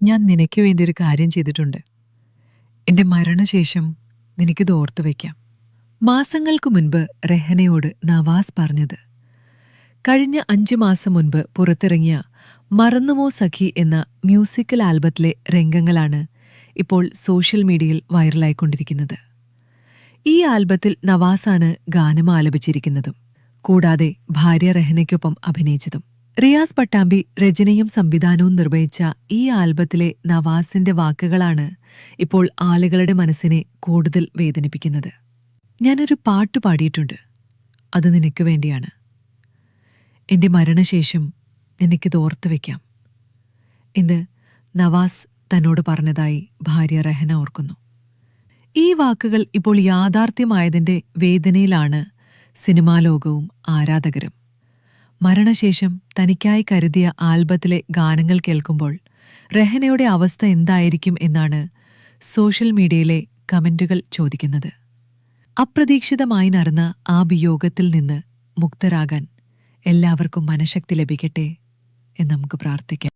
ഞാൻ നിനക്ക് വേണ്ടി ഒരു കാര്യം ചെയ്തിട്ടുണ്ട്. എന്റെ മരണശേഷം നിനക്കിത് ഓർത്തു വയ്ക്കാം. മാസങ്ങൾക്കു മുൻപ് റെഹനയോട് നവാസ് പറഞ്ഞത്. കഴിഞ്ഞ 5 മാസം മുൻപ് പുറത്തിറങ്ങിയ മറന്നുമോ സഖി എന്ന മ്യൂസിക്കൽ ആൽബത്തിലെ രംഗങ്ങളാണ് ഇപ്പോൾ സോഷ്യൽ മീഡിയയിൽ വൈറലായിക്കൊണ്ടിരിക്കുന്നത്. ഈ ആൽബത്തിൽ നവാസാണ് ഗാനം ആലപിച്ചിരിക്കുന്നതും കൂടാതെ ഭാര്യ റെഹനയ്ക്കൊപ്പം അഭിനയിച്ചതും. റിയാസ് പട്ടാമ്പി രചനയും സംവിധാനവും നിർവഹിച്ച ഈ ആൽബത്തിലെ നവാസിന്റെ വാക്കുകളാണ് ഇപ്പോൾ ആളുകളുടെ മനസ്സിനെ കൂടുതൽ വേദനിപ്പിക്കുന്നത്. ഞാനൊരു പാട്ട് പാടിയിട്ടുണ്ട്. അത് നിനക്ക് വേണ്ടിയാണ്. എന്റെ മരണശേഷം നിനക്കിത് ഓർത്തു വയ്ക്കാം എന്ന് നവാസ് തന്നോട് പറഞ്ഞതായി ഭാര്യ റെഹന ഓർക്കുന്നു. ഈ വാക്കുകൾ ഇപ്പോൾ യാഥാർത്ഥ്യമായതിന്റെ വേദനയിലാണ് സിനിമാ ലോകവും ആരാധകരും. മരണശേഷം തനിക്കായി കരുതിയ ആൽബത്തിലെ ഗാനങ്ങൾ കേൾക്കുമ്പോൾ റെഹനയുടെ അവസ്ഥ എന്തായിരിക്കും എന്നാണ് സോഷ്യൽ മീഡിയയിലെ കമന്റുകൾ ചോദിക്കുന്നത്. അപ്രതീക്ഷിതമായി നടന്ന ആ വിയോഗത്തിൽ നിന്ന് മുക്തരാകാൻ എല്ലാവർക്കും മനഃശക്തി ലഭിക്കട്ടെ എന്ന് നമുക്ക് പ്രാർത്ഥിക്കാം.